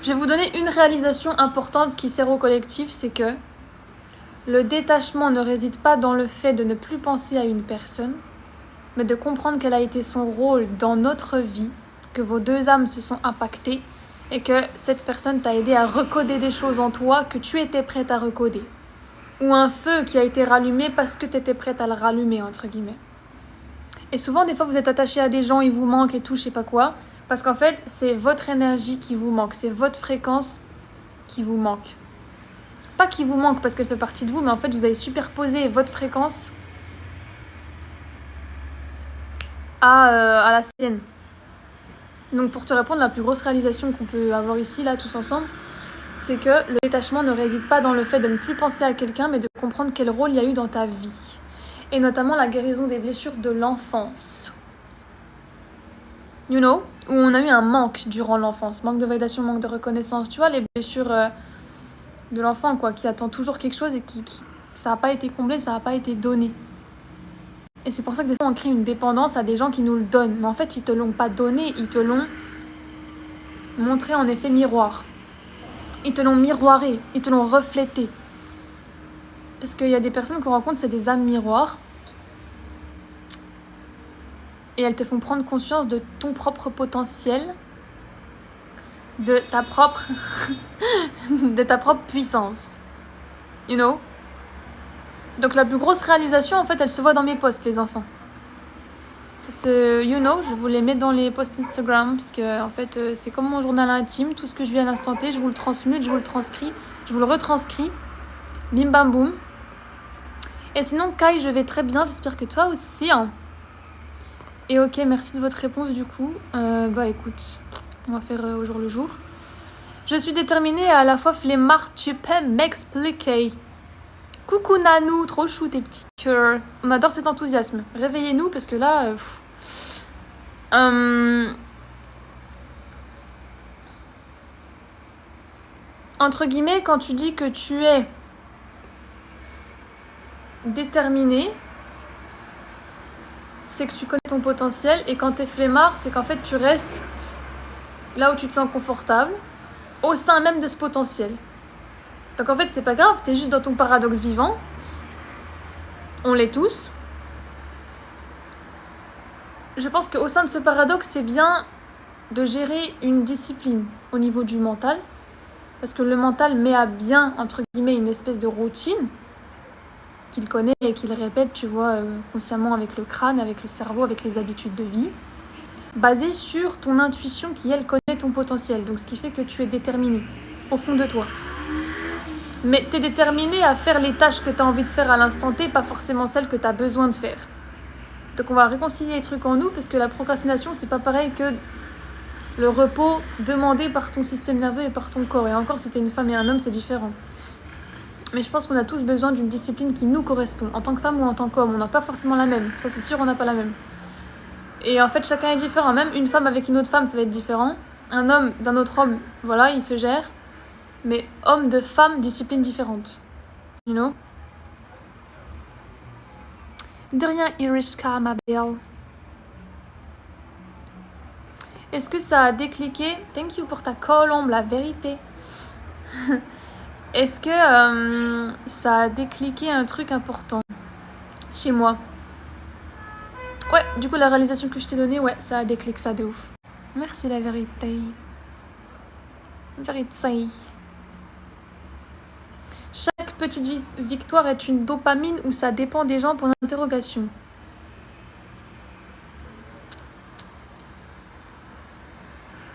Je vais vous donner une réalisation importante qui sert au collectif, c'est que le détachement ne réside pas dans le fait de ne plus penser à une personne, mais de comprendre quel a été son rôle dans notre vie, que vos deux âmes se sont impactées et que cette personne t'a aidé à recoder des choses en toi que tu étais prête à recoder. Ou un feu qui a été rallumé parce que tu étais prête à le rallumer, entre guillemets. Et souvent, des fois, vous êtes attaché à des gens, ils vous manquent et tout, je sais pas quoi, parce qu'en fait, c'est votre énergie qui vous manque, c'est votre fréquence qui vous manque. Pas qui vous manque parce qu'elle fait partie de vous, mais en fait, vous avez superposé votre fréquence à la sienne. Donc, pour te répondre, la plus grosse réalisation qu'on peut avoir ici, là, tous ensemble, c'est que le détachement ne réside pas dans le fait de ne plus penser à quelqu'un, mais de comprendre quel rôle il y a eu dans ta vie. Et notamment la guérison des blessures de l'enfance. You know, où on a eu un manque durant l'enfance, manque de validation, manque de reconnaissance. Tu vois, les blessures de l'enfant, quoi, qui attend toujours quelque chose et qui ça n'a pas été comblé, ça n'a pas été donné. Et c'est pour ça que des fois, on crée une dépendance à des gens qui nous le donnent. Mais en fait, ils te l'ont pas donné, ils te l'ont montré en effet miroir. Ils te l'ont miroiré, ils te l'ont reflété. Parce qu'il y a des personnes qu'on rencontre, c'est des âmes miroirs. Et elles te font prendre conscience de ton propre potentiel, de ta propre puissance. You know? Donc la plus grosse réalisation, en fait, elle se voit dans mes posts, les enfants. C'est ce you know, je vous les mets dans les posts Instagram, parce que en fait, c'est comme mon journal intime, tout ce que je vis à l'instant T, je vous le transmute, je vous le transcris, je vous le retranscris. Bim bam boum. Et sinon, Kai, je vais très bien, j'espère que toi aussi, hein. Et ok, merci de votre réponse du coup. Bah écoute, on va faire au jour le jour. Je suis déterminée et à la fois flemmard, tu peux m'expliquer. Coucou Nanou, trop chou tes petits cœurs. On adore cet enthousiasme. Réveillez-nous parce que là... Entre guillemets, quand tu dis que tu es déterminé, c'est que tu connais ton potentiel, et quand t'es flemmard, c'est qu'en fait tu restes là où tu te sens confortable, au sein même de ce potentiel. Donc en fait c'est pas grave, t'es juste dans ton paradoxe vivant, on l'est tous. Je pense qu'au sein de ce paradoxe, c'est bien de gérer une discipline au niveau du mental, parce que le mental met à bien, entre guillemets, une espèce de routine qu'il connaît et qu'il répète, tu vois, consciemment avec le crâne, avec le cerveau, avec les habitudes de vie, basée sur ton intuition qui, elle, connaît ton potentiel. Donc, ce qui fait que tu es déterminé au fond de toi. Mais tu es déterminé à faire les tâches que tu as envie de faire à l'instant T, pas forcément celles que tu as besoin de faire. Donc, on va réconcilier les trucs en nous, parce que la procrastination, c'est pas pareil que le repos demandé par ton système nerveux et par ton corps. Et encore, si tu es une femme et un homme, c'est différent. Mais je pense qu'on a tous besoin d'une discipline qui nous correspond, en tant que femme ou en tant qu'homme. On n'a pas forcément la même. Ça, c'est sûr, on n'a pas la même. Et en fait, chacun est différent. Même une femme avec une autre femme, ça va être différent. Un homme d'un autre homme, voilà, il se gère. Mais homme de femme, discipline différente. You know? De rien, Irishka, ma belle. Est-ce que ça a décliqué? Thank you pour ta colombe, la vérité. Est-ce que ça a décliqué un truc important chez moi? Ouais, du coup, la réalisation que je t'ai donnée, ouais, ça a décliqué ça de ouf. Merci, la vérité. Vérité. Chaque petite victoire est une dopamine ou ça dépend des gens, pour l'interrogation.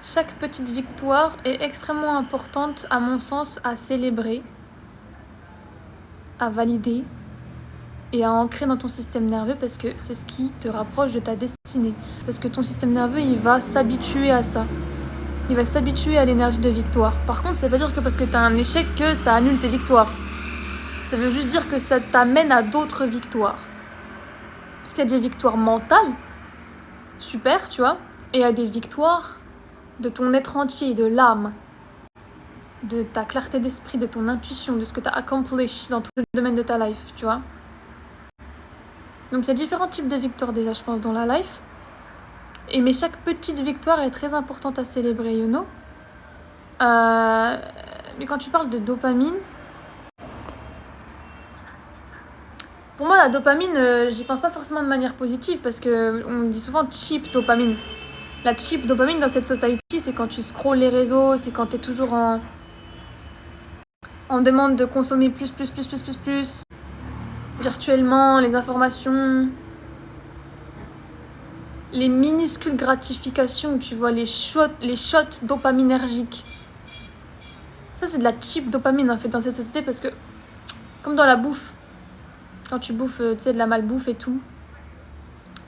Chaque petite victoire est extrêmement importante, à mon sens, à célébrer, à valider et à ancrer dans ton système nerveux, parce que c'est ce qui te rapproche de ta destinée. Parce que ton système nerveux, il va s'habituer à ça. Il va s'habituer à l'énergie de victoire. Par contre, ça veut pas dire que parce que tu as un échec que ça annule tes victoires. Ça veut juste dire que ça t'amène à d'autres victoires. Parce qu'il y a des victoires mentales, super, tu vois, et il y a des victoires de ton être entier, de l'âme, de ta clarté d'esprit, de ton intuition, de ce que tu as accompli dans tout le domaine de ta life, tu vois. Donc il y a différents types de victoires déjà, je pense, dans la life. Mais chaque petite victoire est très importante à célébrer, you know. Mais quand tu parles de dopamine, pour moi, la dopamine, j'y pense pas forcément de manière positive parce que on dit souvent cheap dopamine. La cheap dopamine dans cette society, c'est quand tu scrolles les réseaux, c'est quand t'es toujours en demande de consommer plus, virtuellement, les informations, les minuscules gratifications, tu vois, les shots dopaminergiques. Ça, c'est de la cheap dopamine en fait dans cette société parce que, comme dans la bouffe, quand tu bouffes, tu sais, de la malbouffe et tout,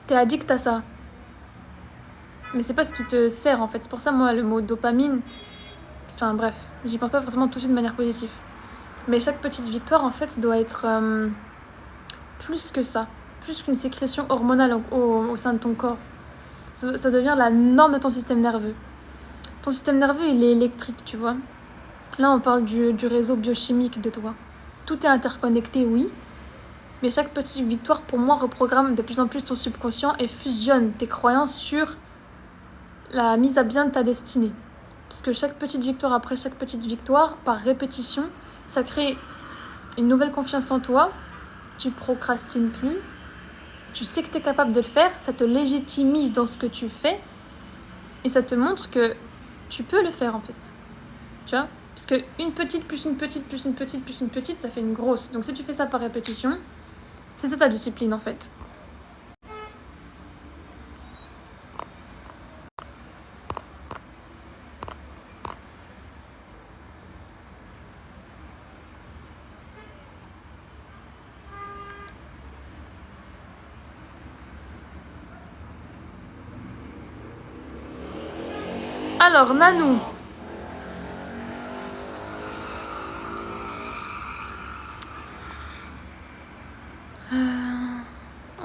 t'es addict à ça. Mais c'est pas ce qui te sert en fait. C'est pour ça, moi, le mot dopamine, enfin bref, j'y pense pas forcément tout de suite de manière positive. Mais chaque petite victoire, en fait, doit être plus que ça. Plus qu'une sécrétion hormonale au sein de ton corps. Ça devient la norme de ton système nerveux. Ton système nerveux, il est électrique, tu vois. Là, on parle du réseau biochimique de toi. Tout est interconnecté, oui. Mais chaque petite victoire, pour moi, reprogramme de plus en plus ton subconscient et fusionne tes croyances sur la mise à bien de ta destinée. Parce que chaque petite victoire après chaque petite victoire, par répétition, ça crée une nouvelle confiance en toi. Tu procrastines plus. Tu sais que tu es capable de le faire. Ça te légitimise dans ce que tu fais. Et ça te montre que tu peux le faire en fait. Tu vois ? Parce qu'une petite plus une petite plus une petite plus une petite, ça fait une grosse. Donc si tu fais ça par répétition, c'est ça ta discipline en fait. Alors, Nanou.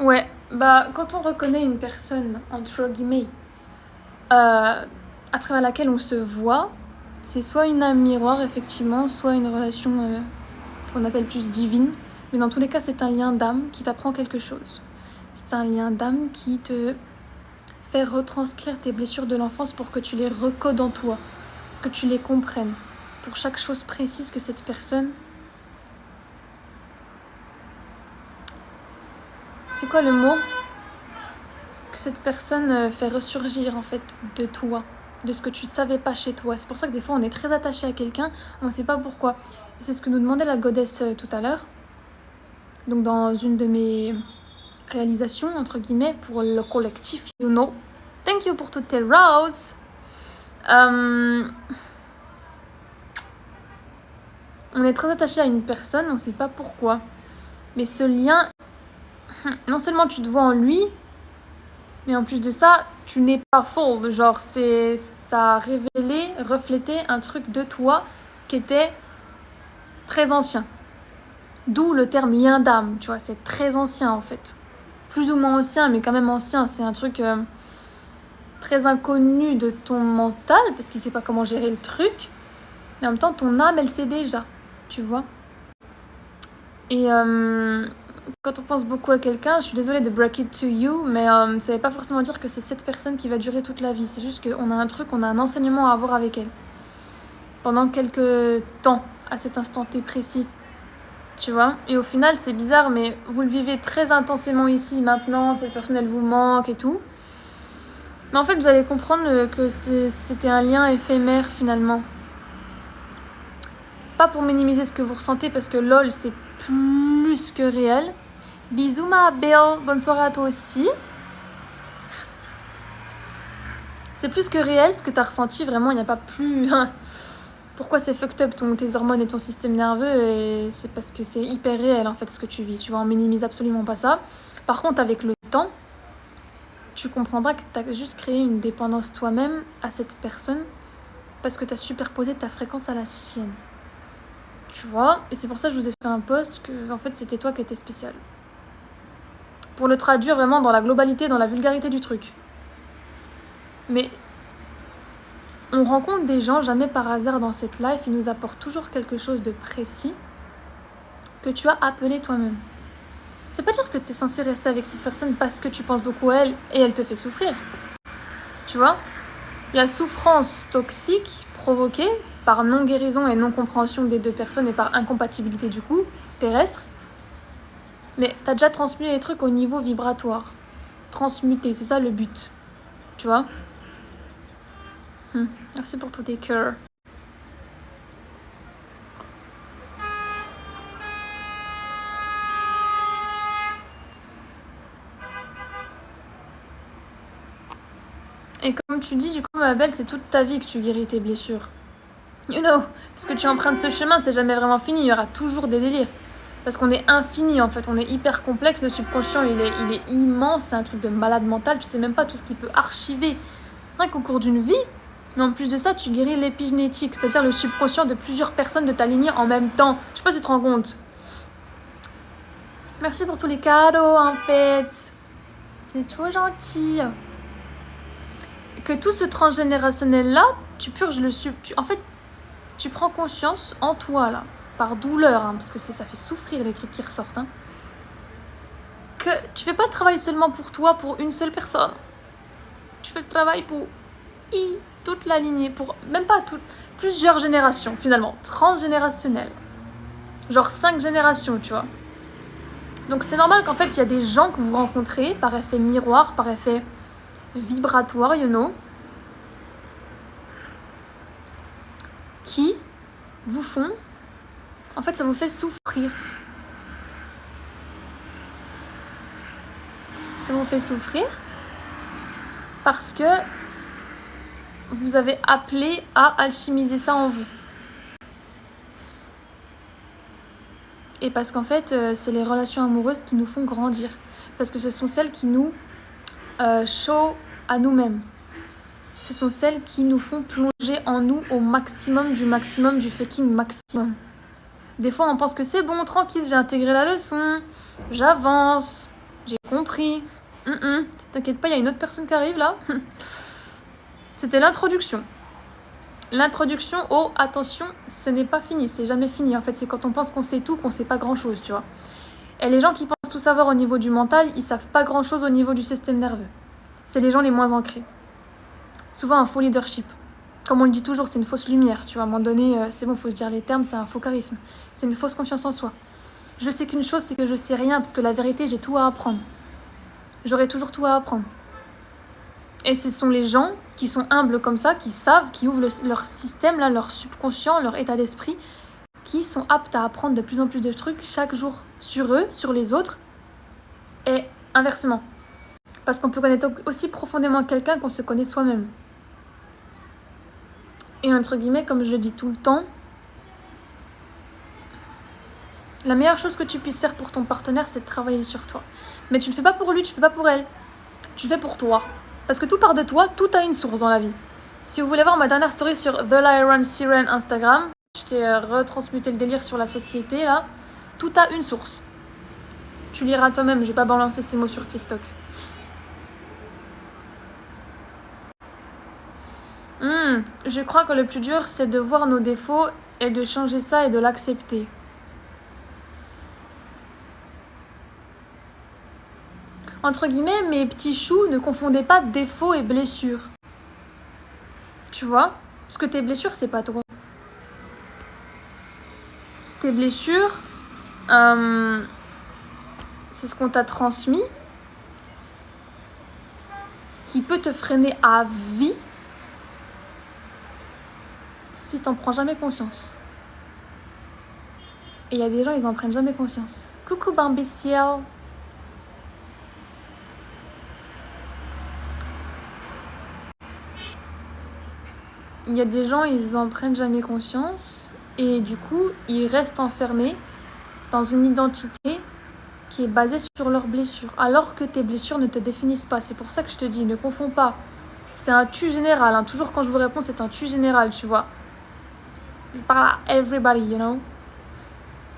Ouais, bah quand on reconnaît une personne, entre guillemets, à travers laquelle on se voit, c'est soit une âme miroir, effectivement, soit une relation qu'on appelle plus divine. Mais dans tous les cas, c'est un lien d'âme qui t'apprend quelque chose. C'est un lien d'âme qui te fait retranscrire tes blessures de l'enfance pour que tu les recodes en toi, que tu les comprennes. Pour chaque chose précise que cette personne... C'est quoi le mot ? Que cette personne fait ressurgir en fait de toi, de ce que tu savais pas chez toi. C'est pour ça que des fois on est très attaché à quelqu'un, on ne sait pas pourquoi. Et c'est ce que nous demandait la goddess tout à l'heure. Donc dans une de mes réalisations, entre guillemets, pour le collectif, you know. Thank you pour toutes tes roses. On est très attaché à une personne, on ne sait pas pourquoi. Mais ce lien, non seulement tu te vois en lui, mais en plus de ça, tu n'es pas full. Genre, ça a révélé, reflété un truc de toi qui était très ancien. D'où le terme lien d'âme, tu vois, c'est très ancien en fait. Plus ou moins ancien, mais quand même ancien. C'est un truc très inconnu de ton mental, parce qu'il ne sait pas comment gérer le truc. Mais en même temps, ton âme, elle sait déjà, tu vois. Et quand on pense beaucoup à quelqu'un, je suis désolée de break it to you, mais ça ne veut pas forcément dire que c'est cette personne qui va durer toute la vie. C'est juste qu'on a un truc, on a un enseignement à avoir avec elle. Pendant quelques temps, à cet instant T précis. Tu vois ? Et au final, c'est bizarre, mais vous le vivez très intensément ici, maintenant, cette personne, elle vous manque et tout. Mais en fait, vous allez comprendre que c'était un lien éphémère, finalement. Pas pour minimiser ce que vous ressentez, parce que lol, c'est plus que réel. Bisous, ma belle. Bonne soirée à toi aussi. Merci. C'est plus que réel, ce que tu as ressenti, vraiment, il n'y a pas plus... Pourquoi c'est fucked up tes hormones et ton système nerveux, et c'est parce que c'est hyper réel en fait ce que tu vis. Tu vois, on minimise absolument pas ça. Par contre, avec le temps, tu comprendras que tu as juste créé une dépendance toi-même à cette personne parce que tu as superposé ta fréquence à la sienne. Tu vois ? Et c'est pour ça que je vous ai fait un post que en fait c'était toi qui étais spécial. Pour le traduire vraiment dans la globalité, dans la vulgarité du truc. Mais on rencontre des gens, jamais par hasard dans cette life, ils nous apportent toujours quelque chose de précis que tu as appelé toi-même. C'est pas dire que tu es censé rester avec cette personne parce que tu penses beaucoup à elle et elle te fait souffrir. Tu vois ? Il y a souffrance toxique provoquée par non-guérison et non-compréhension des deux personnes et par incompatibilité du coup, terrestre. Mais t'as déjà transmis les trucs au niveau vibratoire. Transmuter, c'est ça le but. Tu vois? Merci pour tous tes cœurs. Et comme tu dis, du coup, ma belle, c'est toute ta vie que tu guéris tes blessures. You know, parce que tu empruntes ce chemin, c'est jamais vraiment fini, il y aura toujours des délires. Parce qu'on est infini, en fait, on est hyper complexe, le subconscient, il est immense, c'est un truc de malade mental, tu sais même pas tout ce qu'il peut archiver. Rien qu'au cours d'une vie, mais en plus de ça, tu guéris l'épigénétique, c'est-à-dire le subconscient de plusieurs personnes de ta lignée en même temps. Je sais pas si tu te rends compte. Merci pour tous les cadeaux, en fait. C'est trop gentil. Que tout ce transgénérationnel-là, tu purges le en fait, tu prends conscience en toi, là, par douleur, hein, parce que ça fait souffrir les trucs qui ressortent, hein, que tu fais pas le travail seulement pour toi, pour une seule personne. Tu fais le travail pour toute la lignée, pour même pas plusieurs générations, finalement, transgénérationnel. Genre 5 générations, tu vois. Donc c'est normal qu'en fait, il y a des gens que vous rencontrez par effet miroir, par effet vibratoire, you know, qui vous font, en fait, ça vous fait souffrir. Ça vous fait souffrir parce que vous avez appelé à alchimiser ça en vous. Et parce qu'en fait, c'est les relations amoureuses qui nous font grandir. Parce que ce sont celles qui nous show à nous-mêmes. Ce sont celles qui nous font plonger en nous au maximum du fucking maximum. Des fois, on pense que c'est bon, tranquille, j'ai intégré la leçon, j'avance, j'ai compris. T'inquiète pas, il y a une autre personne qui arrive là. C'était l'introduction. L'introduction au attention, ce n'est pas fini, c'est jamais fini. En fait, c'est quand on pense qu'on sait tout, qu'on sait pas grand-chose, tu vois. Et les gens qui pensent tout savoir au niveau du mental, ils savent pas grand-chose au niveau du système nerveux. C'est les gens les moins ancrés. Souvent un faux leadership. Comme on le dit toujours, c'est une fausse lumière, tu vois. À un moment donné, c'est bon, faut se dire les termes, c'est un faux charisme. C'est une fausse confiance en soi. Je sais qu'une chose, c'est que je sais rien, parce que la vérité, j'ai tout à apprendre. J'aurai toujours tout à apprendre. Et ce sont les gens qui sont humbles comme ça, qui savent, qui ouvrent leur système, là, leur subconscient, leur état d'esprit, qui sont aptes à apprendre de plus en plus de trucs chaque jour sur eux, sur les autres, et inversement. Parce qu'on peut connaître aussi profondément quelqu'un qu'on se connaît soi-même. Et entre guillemets, comme je le dis tout le temps, la meilleure chose que tu puisses faire pour ton partenaire, c'est de travailler sur toi. Mais tu le fais pas pour lui, tu le fais pas pour elle. Tu le fais pour toi. Parce que tout part de toi, tout a une source dans la vie. Si vous voulez voir ma dernière story sur The Lyran Siren Instagram, je t'ai retransmuté le délire sur la société, là. Tout a une source. Tu liras toi-même, je vais pas balancer ces mots sur TikTok. Je crois que le plus dur, c'est de voir nos défauts et de changer ça et de l'accepter. Entre guillemets, mes petits choux, ne confondez pas défauts et blessures. Tu vois? Parce que tes blessures, c'est pas toi. Tes blessures, c'est ce qu'on t'a transmis, qui peut te freiner à vie si t'en prends jamais conscience. Et il y a des gens, ils en prennent jamais conscience. Coucou Bambiciel. Il y a des gens, ils en prennent jamais conscience et du coup, ils restent enfermés dans une identité qui est basée sur leurs blessures, alors que tes blessures ne te définissent pas. C'est pour ça que je te dis, ne confonds pas. C'est un tu général, hein. Toujours quand je vous réponds, c'est un tu général, tu vois. Je parle à everybody, you know.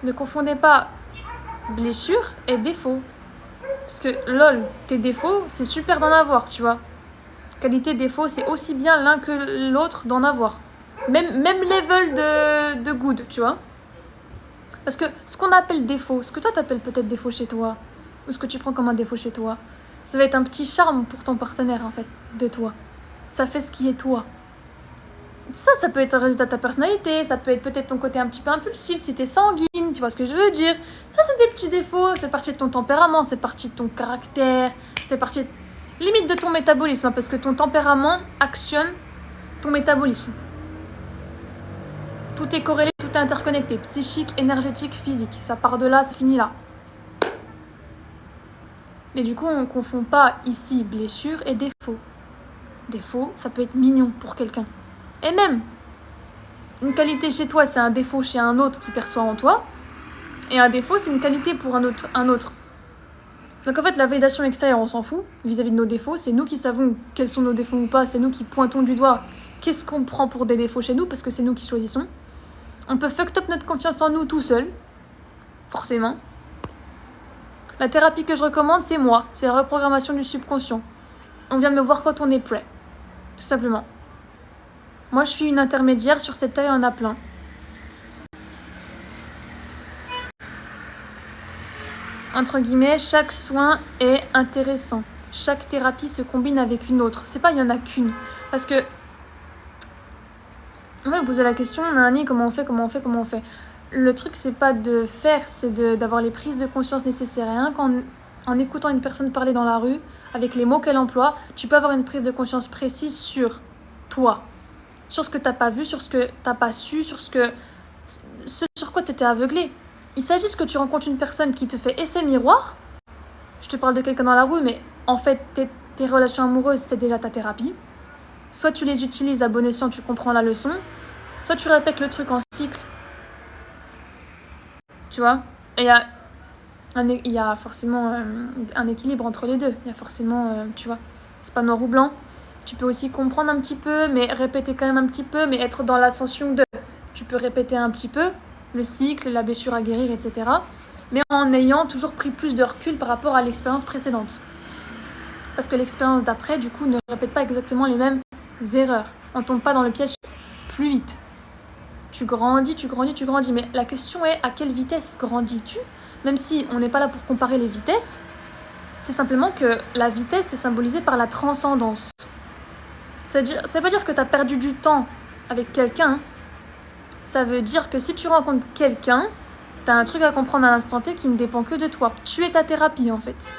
Ne confondez pas blessure et défaut. Parce que, lol, tes défauts, c'est super d'en avoir, tu vois. Qualité, défaut, c'est aussi bien l'un que l'autre d'en avoir. Même level de good, tu vois. Parce que ce qu'on appelle défaut, ce que toi t'appelles peut-être défaut chez toi, ou ce que tu prends comme un défaut chez toi, ça va être un petit charme pour ton partenaire, en fait, de toi. Ça fait ce qui est toi. Ça peut être un résultat de ta personnalité, ça peut être peut-être ton côté un petit peu impulsif, si t'es sanguine, tu vois ce que je veux dire. Ça, c'est des petits défauts, c'est parti de ton tempérament, c'est parti de ton caractère, c'est parti limite de ton métabolisme, hein, parce que ton tempérament actionne ton métabolisme. Tout est corrélé, tout est interconnecté, psychique, énergétique, physique. Ça part de là, ça finit là. Mais du coup, on ne confond pas ici blessure et défaut. Défaut, ça peut être mignon pour quelqu'un. Et même, une qualité chez toi, c'est un défaut chez un autre qui perçoit en toi. Et un défaut, c'est une qualité pour un autre. Donc en fait, la validation extérieure, on s'en fout vis-à-vis de nos défauts. C'est nous qui savons quels sont nos défauts ou pas. C'est nous qui pointons du doigt qu'est-ce qu'on prend pour des défauts chez nous, parce que c'est nous qui choisissons. On peut fuck up notre confiance en nous tout seul, forcément. La thérapie que je recommande, c'est moi. C'est la reprogrammation du subconscient. On vient me voir quand on est prêt, tout simplement. Moi, je suis une intermédiaire. Sur cette terre, il y en a plein. Entre guillemets, chaque soin est intéressant. Chaque thérapie se combine avec une autre. C'est pas il y en a qu'une. Parce que on va vous poser la question, Nani, comment on fait. Le truc, c'est pas de faire, c'est d'avoir les prises de conscience nécessaires. Rien qu'en écoutant une personne parler dans la rue, avec les mots qu'elle emploie, tu peux avoir une prise de conscience précise sur toi. Sur ce que t'as pas vu, sur ce que t'as pas su, sur ce sur quoi t'étais aveuglé. Il s'agit que tu rencontres une personne qui te fait effet miroir. Je te parle de quelqu'un dans la rue, mais en fait, tes relations amoureuses, c'est déjà ta thérapie. Soit tu les utilises à bon escient, tu comprends la leçon. Soit tu répètes le truc en cycle. Tu vois. Et il y a forcément un équilibre entre les deux. Il y a forcément, tu vois, c'est pas noir ou blanc. Tu peux aussi comprendre un petit peu, mais répéter quand même un petit peu, mais être dans l'ascension de... Tu peux répéter un petit peu le cycle, la blessure à guérir, etc. Mais en ayant toujours pris plus de recul par rapport à l'expérience précédente. Parce que l'expérience d'après, du coup, ne répète pas exactement les mêmes erreurs. On tombe pas dans le piège plus vite. Tu grandis. Mais la question est, à quelle vitesse grandis-tu ? Même si on n'est pas là pour comparer les vitesses, c'est simplement que la vitesse est symbolisée par la transcendance. Ça veut pas dire que tu as perdu du temps avec quelqu'un. Ça veut dire que si tu rencontres quelqu'un, tu as un truc à comprendre à l'instant T qui ne dépend que de toi. Tu es ta thérapie, en fait.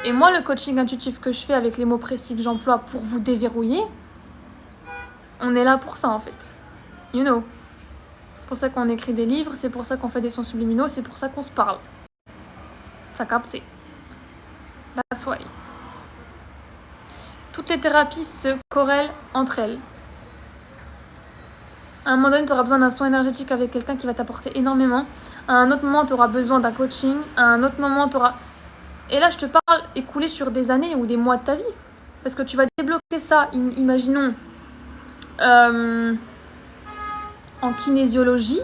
Et moi, le coaching intuitif que je fais avec les mots précis que j'emploie pour vous déverrouiller, on est là pour ça, en fait. You know. C'est pour ça qu'on écrit des livres, c'est pour ça qu'on fait des sons subliminaux, c'est pour ça qu'on se parle. Ça capte. That's why. Toutes les thérapies se corrèlent entre elles. À un moment donné, tu auras besoin d'un soin énergétique avec quelqu'un qui va t'apporter énormément. À un autre moment, tu auras besoin d'un coaching. À un autre moment, tu auras... Et là, je te parle écoulé sur des années ou des mois de ta vie. Parce que tu vas débloquer ça, imaginons, en kinésiologie,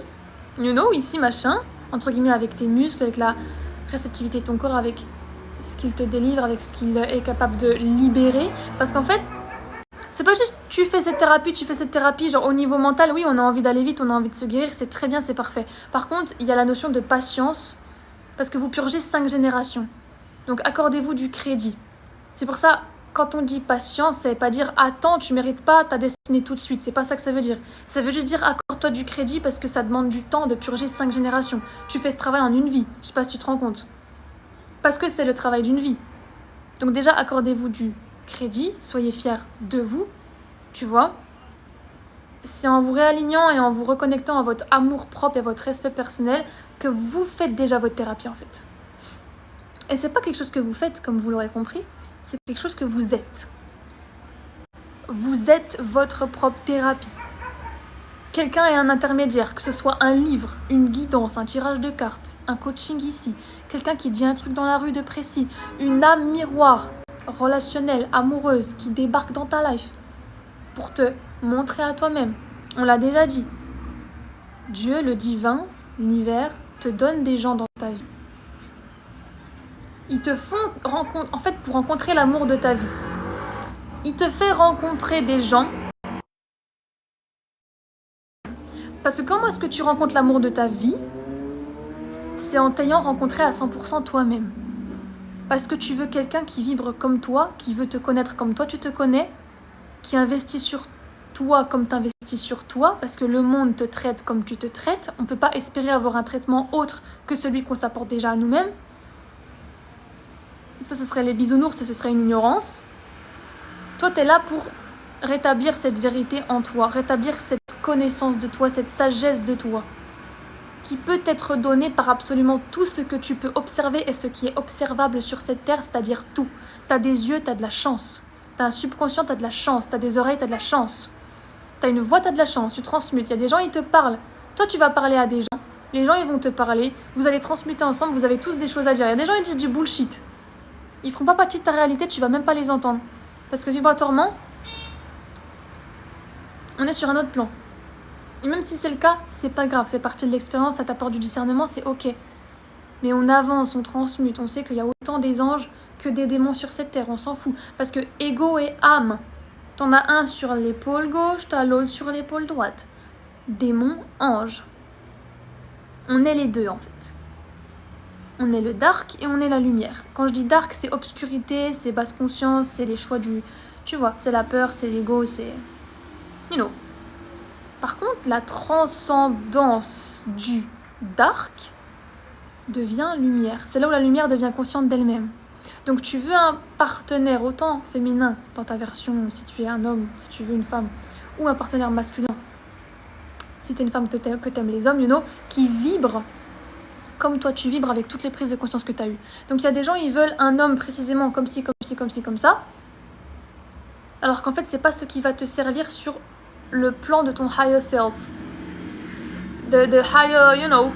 you know, ici, machin, entre guillemets, avec tes muscles, avec la réceptivité de ton corps, avec ce qu'il te délivre, avec ce qu'il est capable de libérer. Parce qu'en fait, c'est pas juste tu fais cette thérapie, genre au niveau mental, oui, on a envie d'aller vite, on a envie de se guérir, c'est très bien, c'est parfait. Par contre, il y a la notion de patience, parce que vous purgez 5 générations. Donc accordez-vous du crédit. C'est pour ça, quand on dit patience, ça veut pas dire attends, tu mérites pas ta destinée tout de suite. C'est pas ça que ça veut dire. Ça veut juste dire accorde-toi du crédit parce que ça demande du temps de purger 5 générations. Tu fais ce travail en une vie. Je sais pas si tu te rends compte. Parce que c'est le travail d'une vie. Donc déjà, accordez-vous du crédit. Soyez fiers de vous. Tu vois. C'est en vous réalignant et en vous reconnectant à votre amour propre et à votre respect personnel que vous faites déjà votre thérapie en fait. Et c'est pas quelque chose que vous faites, comme vous l'aurez compris, c'est quelque chose que vous êtes. Vous êtes votre propre thérapie. Quelqu'un est un intermédiaire, que ce soit un livre, une guidance, un tirage de cartes, un coaching ici, quelqu'un qui dit un truc dans la rue de précis, une âme miroir, relationnelle, amoureuse, qui débarque dans ta life pour te montrer à toi-même. On l'a déjà dit. Dieu, le divin, l'univers, te donne des gens dans ta vie. Ils te font rencontrer, en fait, pour rencontrer l'amour de ta vie. Il te fait rencontrer des gens. Parce que comment est-ce que tu rencontres l'amour de ta vie ? C'est en t'ayant rencontré à 100% toi-même. Parce que tu veux quelqu'un qui vibre comme toi, qui veut te connaître comme toi tu te connais, qui investit sur toi comme tu investis sur toi, parce que le monde te traite comme tu te traites. On ne peut pas espérer avoir un traitement autre que celui qu'on s'apporte déjà à nous-mêmes. Ça, ce serait les bisounours et ce serait une ignorance. Toi, tu es là pour rétablir cette vérité en toi, rétablir cette connaissance de toi, cette sagesse de toi, qui peut être donnée par absolument tout ce que tu peux observer et ce qui est observable sur cette terre, c'est-à-dire tout. Tu as des yeux, tu as de la chance. Tu as un subconscient, tu as de la chance. Tu as des oreilles, tu as de la chance. Tu as une voix, tu as de la chance. Tu transmutes. Il y a des gens, ils te parlent. Toi, tu vas parler à des gens. Les gens, ils vont te parler. Vous allez transmuter ensemble. Vous avez tous des choses à dire. Il y a des gens, ils disent du bullshit. Ils feront pas partie de ta réalité. Tu vas même pas les entendre. Parce que vibratoirement, on est sur un autre plan. Et même si c'est le cas, c'est pas grave. C'est partie de l'expérience. Ça t'apporte du discernement. C'est ok. Mais on avance, on transmute. On sait qu'il y a autant des anges que des démons sur cette terre. On s'en fout. Parce que ego et âme, t'en as un sur l'épaule gauche, t'as l'autre sur l'épaule droite. Démon, ange. On est les deux en fait. On est le dark et on est la lumière. Quand je dis dark, c'est obscurité, c'est basse conscience, c'est les choix du... Tu vois, c'est la peur, c'est l'ego, c'est... You know. Par contre, la transcendance du dark devient lumière. C'est là où la lumière devient consciente d'elle-même. Donc tu veux un partenaire autant féminin dans ta version, si tu es un homme, si tu veux une femme, ou un partenaire masculin, si tu es une femme que t'aimes les hommes, you know, qui vibre comme toi tu vibres avec toutes les prises de conscience que tu as eues. Donc il y a des gens, ils veulent un homme précisément comme ci, comme ci, comme ci, comme ça, alors qu'en fait c'est pas ce qui va te servir sur le plan de ton higher self, de higher, you know,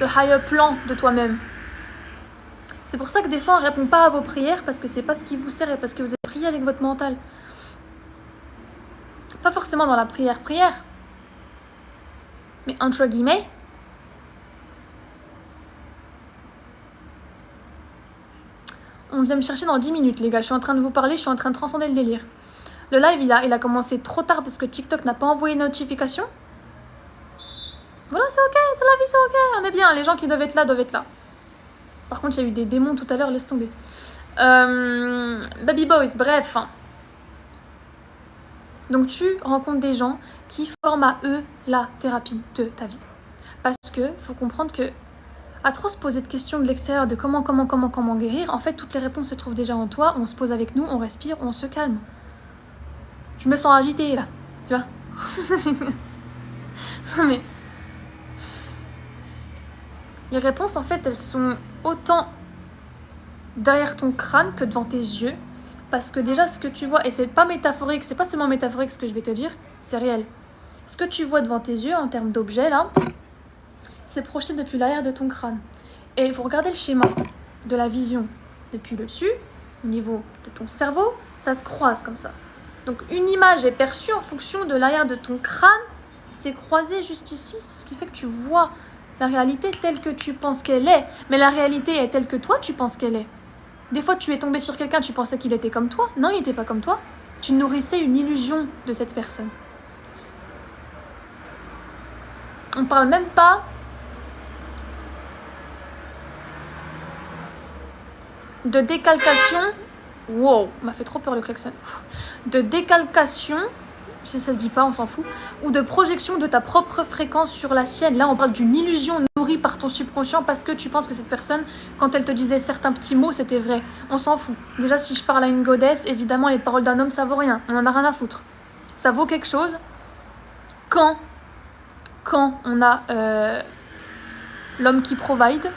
le higher plan de toi-même. C'est pour ça que des fois on ne répond pas à vos prières parce que c'est pas ce qui vous sert et parce que vous avez prié avec votre mental. Pas forcément dans la prière, mais entre guillemets, on vient me chercher dans 10 minutes les gars, je suis en train de vous parler, je suis en train de transcender le délire. Le live il a commencé trop tard parce que TikTok n'a pas envoyé une notification. Voilà, c'est ok, c'est la vie, c'est ok, on est bien, les gens qui doivent être là doivent être là. Par contre, il y a eu des démons tout à l'heure, laisse tomber. Baby Boys, bref. Donc tu rencontres des gens qui forment à eux la thérapie de ta vie. Parce que faut comprendre que à trop se poser de questions de l'extérieur de comment guérir, en fait toutes les réponses se trouvent déjà en toi, on se pose avec nous, on respire, on se calme. Je me sens agitée là, tu vois. Mais les réponses en fait elles sont autant derrière ton crâne que devant tes yeux. Parce que déjà, ce que tu vois, et c'est pas métaphorique, c'est pas seulement métaphorique ce que je vais te dire, c'est réel. Ce que tu vois devant tes yeux en termes d'objets, là, c'est projeté depuis l'arrière de ton crâne. Et vous regardez le schéma de la vision depuis le dessus, au niveau de ton cerveau, ça se croise comme ça. Donc une image est perçue en fonction de l'arrière de ton crâne, c'est croisé juste ici, c'est ce qui fait que tu vois la réalité telle que tu penses qu'elle est. Mais la réalité est telle que toi, tu penses qu'elle est. Des fois, tu es tombé sur quelqu'un, tu pensais qu'il était comme toi. Non, il n'était pas comme toi. Tu nourrissais une illusion de cette personne. On ne parle même pas de décalcation. Wow, m'a fait trop peur le klaxon. De décalcation, ça se dit pas, on s'en fout. Ou de projection de ta propre fréquence sur la sienne. Là, on parle d'une illusion nourrie par ton subconscient parce que tu penses que cette personne, quand elle te disait certains petits mots, c'était vrai. On s'en fout. Déjà, si je parle à une godesse, évidemment, les paroles d'un homme, ça vaut rien. On en a rien à foutre. Ça vaut quelque chose quand on a l'homme qui provide,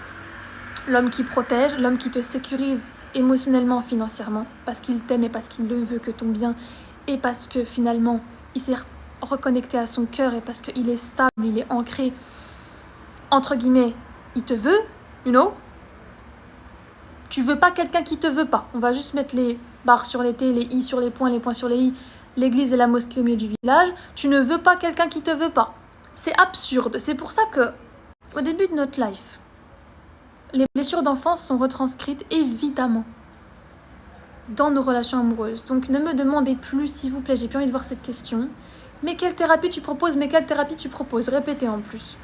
l'homme qui protège, l'homme qui te sécurise émotionnellement, financièrement, parce qu'il t'aime et parce qu'il le veut que ton bien, et parce que finalement, il s'est reconnecté à son cœur et parce qu'il est stable, il est ancré, entre guillemets, il te veut, you know. Tu veux pas quelqu'un qui te veut pas. On va juste mettre les barres sur les T, les I sur les points sur les I, l'église et la mosquée au milieu du village. Tu ne veux pas quelqu'un qui te veut pas. C'est absurde. C'est pour ça que, au début de notre life, les blessures d'enfance sont retranscrites, évidemment, dans nos relations amoureuses. Donc ne me demandez plus, s'il vous plaît, j'ai plus envie de voir cette question. Mais quelle thérapie tu proposes? Mais quelle thérapie tu proposes? Répétez en plus.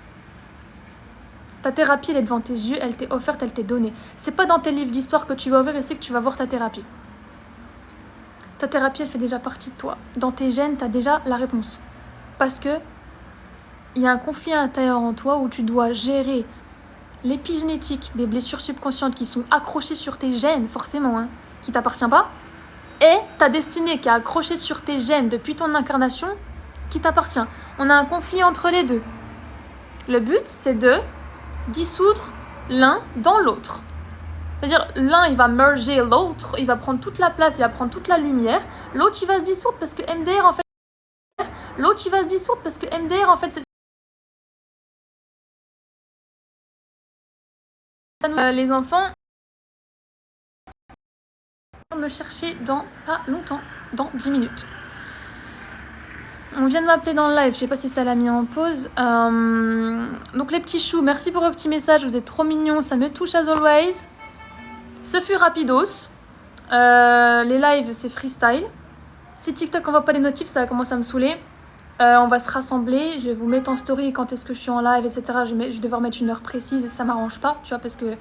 Ta thérapie, elle est devant tes yeux, elle t'est offerte, elle t'est donnée. C'est pas dans tes livres d'histoire que tu vas ouvrir ici que tu vas voir ta thérapie. ta thérapie, elle fait déjà partie de toi. Dans tes gènes, tu as déjà la réponse. Parce que il y a un conflit intérieur en toi où tu dois gérer l'épigénétique des blessures subconscientes qui sont accrochées sur tes gènes, forcément, hein, qui t'appartient pas, et ta destinée qui est accrochée sur tes gènes depuis ton incarnation, qui t'appartient. On a un conflit entre les deux. Le but, c'est de dissoudre l'un dans l'autre. C'est-à-dire, l'un, il va merger l'autre, il va prendre toute la place, il va prendre toute la lumière. L'autre, il va se dissoudre parce que MDR, en fait... L'autre, il va se dissoudre parce que MDR, en fait, c'est... les enfants... me chercher dans pas longtemps, dans 10 minutes. On vient de m'appeler dans le live, je sais pas si ça l'a mis en pause. Donc les petits choux, merci pour vos petits messages, vous êtes trop mignons, ça me touche as always. Ce fut rapidos. Les lives, c'est freestyle. Si TikTok envoie pas les notifs, ça va commencer à me saouler. On va se rassembler, je vais vous mettre en story quand est-ce que je suis en live, etc. Je vais devoir mettre une heure précise et ça m'arrange pas, tu vois, parce que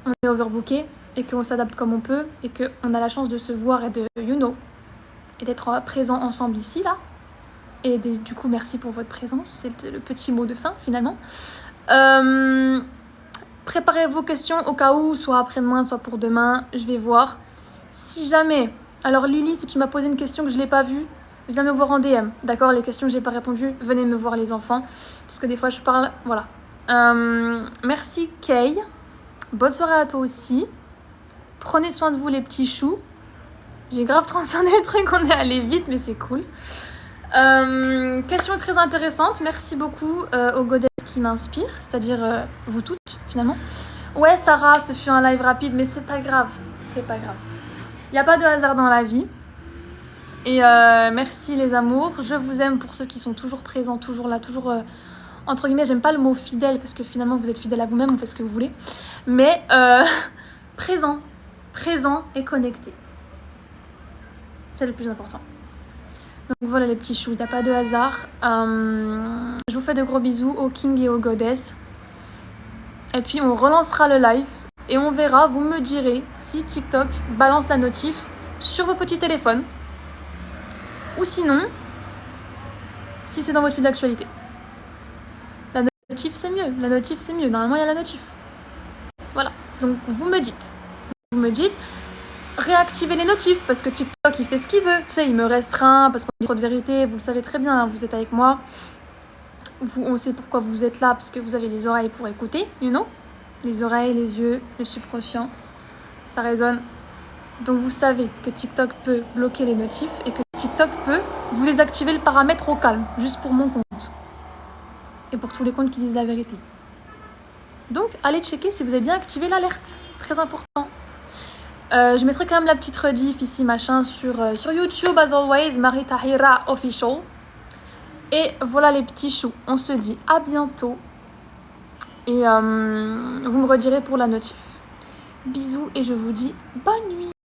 on est overbooké et qu'on s'adapte comme on peut et qu'on a la chance de se voir et de, et d'être présents ensemble ici, là. Et du coup, merci pour votre présence, c'est le petit mot de fin, finalement. Préparez vos questions au cas où, soit après-demain, soit pour demain, je vais voir. Si jamais... Alors Lily, si tu m'as posé une question que je n'ai pas vue, viens me voir en DM, d'accord? Les questions que j'ai pas répondu, venez me voir les enfants, parce que des fois je parle, voilà. Merci Kay, bonne soirée à toi aussi. Prenez soin de vous les petits choux. J'ai grave transcendé le truc, on est allé vite, mais c'est cool. Question très intéressante, merci beaucoup aux godesses qui m'inspirent, c'est-à-dire vous toutes finalement. Ouais Sarah, ce fut un live rapide, mais c'est pas grave, c'est pas grave. Il n'y a pas de hasard dans la vie. Et merci les amours, je vous aime pour ceux qui sont toujours présents, toujours là, toujours entre guillemets, j'aime pas le mot fidèle parce que finalement vous êtes fidèle à vous-même, vous faites ce que vous voulez, mais présent et connecté, c'est le plus important. Donc voilà les petits choux, il n'y a pas de hasard. Je vous fais de gros bisous aux King et aux Goddess, et puis on relancera le live et on verra, vous me direz si TikTok balance la notif sur vos petits téléphones. Ou sinon, si c'est dans votre fil d'actualité. La notif, c'est mieux. La notif, c'est mieux. Normalement, il y a la notif. Voilà. Donc, vous me dites. Réactivez les notifs parce que TikTok, il fait ce qu'il veut. Tu sais, il me restreint parce qu'on dit trop de vérité. Vous le savez très bien. Hein, vous êtes avec moi. On sait pourquoi vous êtes là parce que vous avez les oreilles pour écouter. You know? Les oreilles, les yeux, le subconscient. Ça résonne. Donc vous savez que TikTok peut bloquer les notifs et que TikTok peut vous désactiver le paramètre au calme, juste pour mon compte. Et pour tous les comptes qui disent la vérité. Donc allez checker si vous avez bien activé l'alerte. Très important. Je mettrai quand même la petite rediff ici, machin, sur YouTube, as always, Marie Tahira Official. Et voilà les petits choux. On se dit à bientôt. Et vous me redirez pour la notif. Bisous et je vous dis bonne nuit.